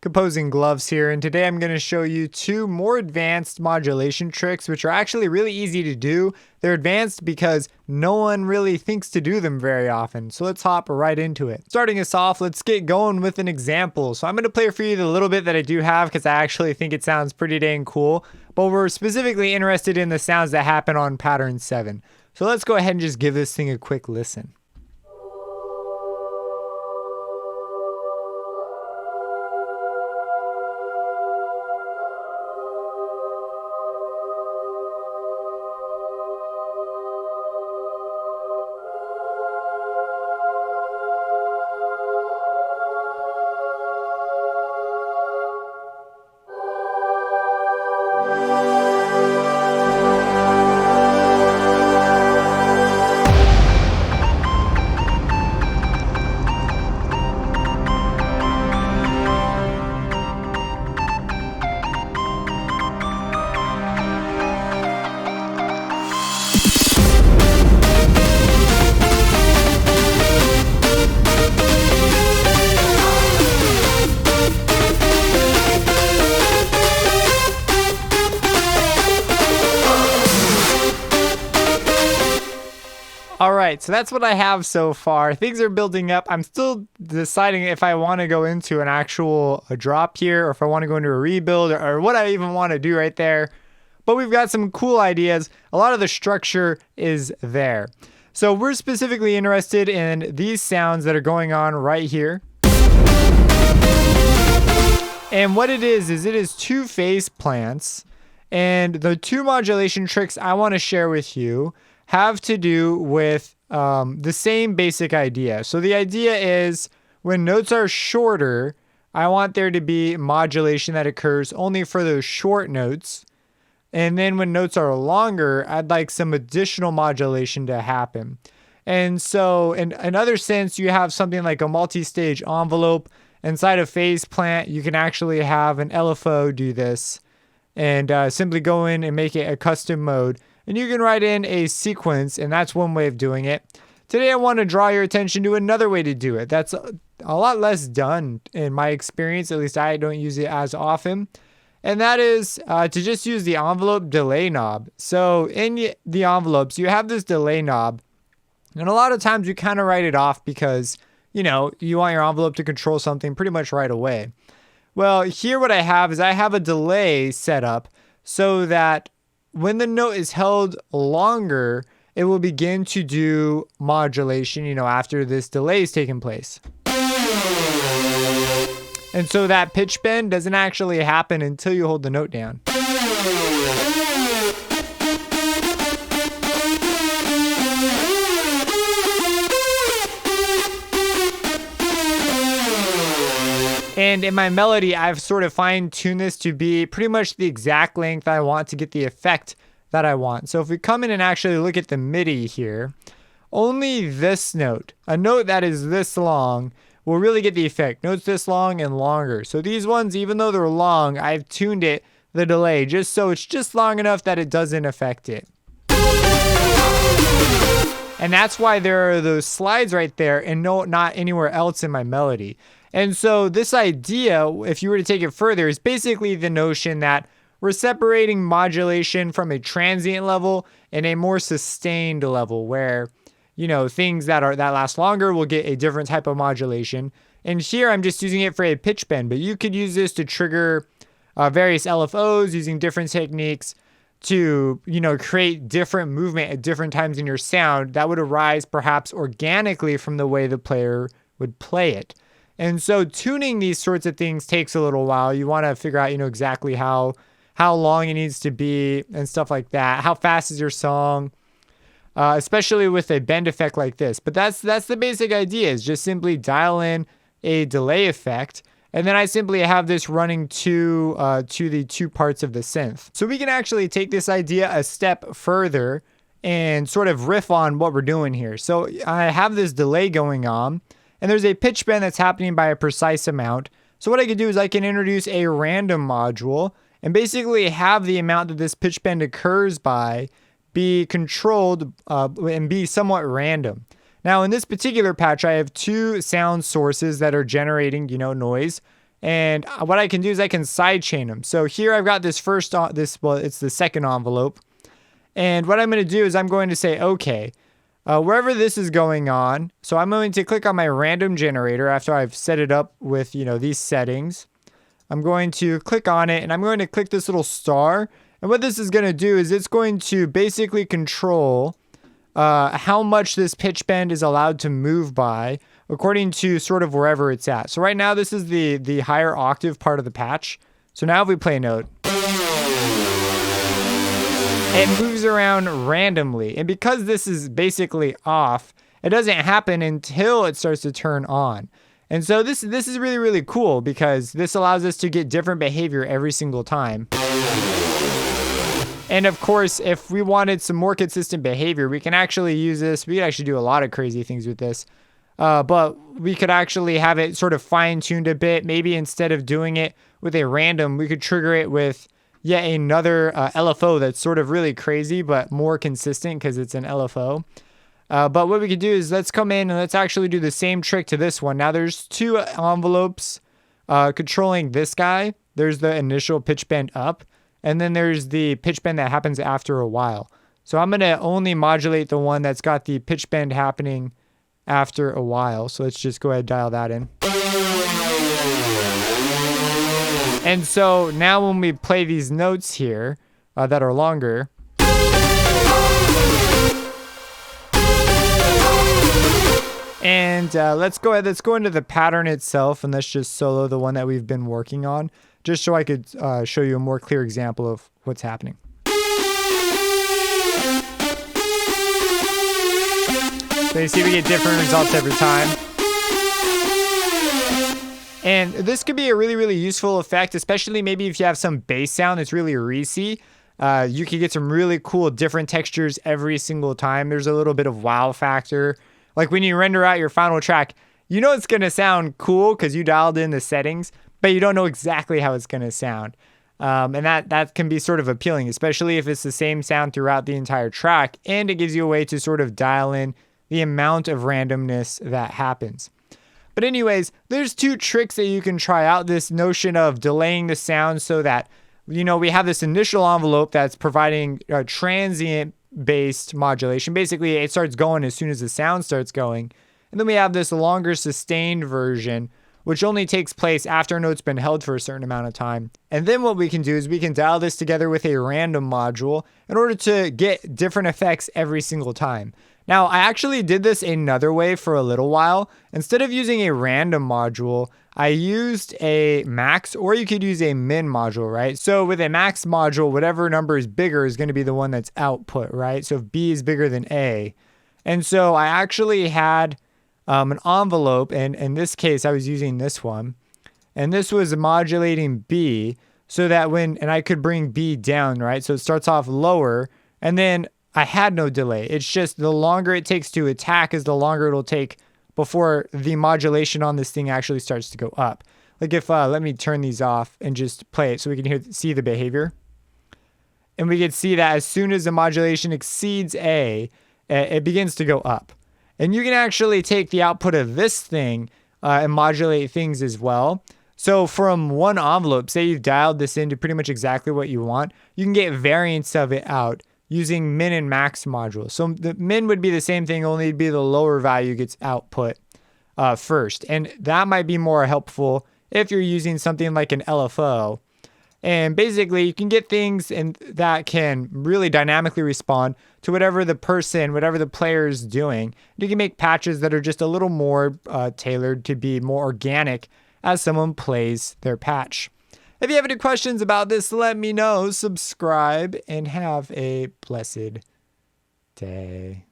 Composing Gloves here, and today I'm going to show you two more advanced modulation tricks which are actually really easy to do. They're advanced because no one really thinks to do them very often, so let's hop right into it. Starting us off, let's get going with an example. So I'm going to play for you the little bit that I do have because I actually think it sounds pretty dang cool, but we're specifically interested in the sounds that happen on pattern 7. So let's go ahead and just give this thing a quick listen. Alright, so that's what I have so far. Things are building up. I'm still deciding if I want to go into an actual drop here or if I want to go into a rebuild or what I even want to do right there. But we've got some cool ideas. A lot of the structure is there. So we're specifically interested in these sounds that are going on right here. And what it is two face plants. And the two modulation tricks I want to share with you have to do with the same basic idea. So the idea is when notes are shorter, I want there to be modulation that occurs only for those short notes. And then when notes are longer, I'd like some additional modulation to happen. And so in another sense, you have something like a multi-stage envelope. Inside a phase plant, you can actually have an LFO do this and simply go in and make it a custom mode. And you can write in a sequence, and that's one way of doing it. Today I want to draw your attention to another way to do it. That's a lot less done in my experience, at least I don't use it as often. And that is to just use the envelope delay knob. So in the envelopes, you have this delay knob. And a lot of times you kind of write it off because, you want your envelope to control something pretty much right away. Well, here what I have is I have a delay set up so that when the note is held longer, it will begin to do modulation, after this delay is taken place. And so that pitch bend doesn't actually happen until you hold the note down. And in my melody, I've sort of fine-tuned this to be pretty much the exact length I want to get the effect that I want. So if we come in and actually look at the MIDI here, only this note, a note that is this long, will really get the effect. Notes this long and longer. So these ones, even though they're long, I've tuned the delay, just so it's just long enough that it doesn't affect it. And that's why there are those slides right there and not anywhere else in my melody. And so this idea, if you were to take it further, is basically the notion that we're separating modulation from a transient level and a more sustained level where, things that last longer will get a different type of modulation. And here I'm just using it for a pitch bend, but you could use this to trigger various LFOs using different techniques to, create different movement at different times in your sound that would arise perhaps organically from the way the player would play it. And so tuning these sorts of things takes a little while. You want to figure out, exactly how long it needs to be and stuff like that. How fast is your song? Especially with a bend effect like this. But that's the basic idea, is just simply dial in a delay effect. And then I simply have this running to the two parts of the synth. So we can actually take this idea a step further and sort of riff on what we're doing here. So I have this delay going on. And there's a pitch bend that's happening by a precise amount. So what I can do is I can introduce a random module and basically have the amount that this pitch bend occurs by be controlled and be somewhat random. Now in this particular patch, I have two sound sources that are generating, noise. And what I can do is I can sidechain them. So here I've got this first, well, it's the second envelope. And what I'm going to do is I'm going to say, okay, wherever this is going on. So I'm going to click on my random generator after I've set it up with, these settings. I'm going to click on it and I'm going to click this little star. And what this is going to do is it's going to basically control how much this pitch bend is allowed to move by according to sort of wherever it's at. So right now this is the higher octave part of the patch. So now if we play a note, it moves around randomly. And because this is basically off, it doesn't happen until it starts to turn on. And so this is really, really cool because this allows us to get different behavior every single time. And of course, if we wanted some more consistent behavior, we can actually use this. We could actually do a lot of crazy things with this. But we could actually have it sort of fine-tuned a bit. Maybe instead of doing it with a random, we could trigger it with yet another LFO that's sort of really crazy, but more consistent because it's an LFO. But what we could do is let's come in and let's actually do the same trick to this one. Now there's two envelopes controlling this guy. There's the initial pitch bend up, and then there's the pitch bend that happens after a while. So I'm going to only modulate the one that's got the pitch bend happening after a while. So let's just go ahead and dial that in. And so now when we play these notes here that are longer, and let's go into the pattern itself, and let's just solo the one that we've been working on, just so I could show you a more clear example of what's happening. So you see we get different results every time. And this could be a really, really useful effect, especially maybe if you have some bass sound that's really greasy. You can get some really cool different textures every single time. There's a little bit of wow factor. Like when you render out your final track, you know it's going to sound cool because you dialed in the settings, but you don't know exactly how it's going to sound. And that can be sort of appealing, especially if it's the same sound throughout the entire track, and it gives you a way to sort of dial in the amount of randomness that happens. But anyways, there's two tricks that you can try out. This notion of delaying the sound so that, we have this initial envelope that's providing a transient-based modulation. Basically, it starts going as soon as the sound starts going. And then we have this longer sustained version, which only takes place after a note's been held for a certain amount of time. And then what we can do is we can dial this together with a random module in order to get different effects every single time. Now, I actually did this another way for a little while. Instead of using a random module, I used a max, or you could use a min module, right? So with a max module, whatever number is bigger is going to be the one that's output, right? So if B is bigger than A. And so I actually had an envelope, and in this case, I was using this one. And this was modulating B so that and I could bring B down, right? So it starts off lower, and then I had no delay. It's just the longer it takes to attack is the longer it'll take before the modulation on this thing actually starts to go up. Like if, let me turn these off and just play it so we can see the behavior. And we can see that as soon as the modulation exceeds A, it begins to go up. And you can actually take the output of this thing and modulate things as well. So from one envelope, say you've dialed this into pretty much exactly what you want, you can get variants of it out using min and max modules. So the min would be the same thing, only it'd be the lower value gets output first. And that might be more helpful if you're using something like an LFO. And basically you can get things that can really dynamically respond to whatever the player is doing. You can make patches that are just a little more tailored to be more organic as someone plays their patch. If you have any questions about this, let me know. Subscribe and have a blessed day.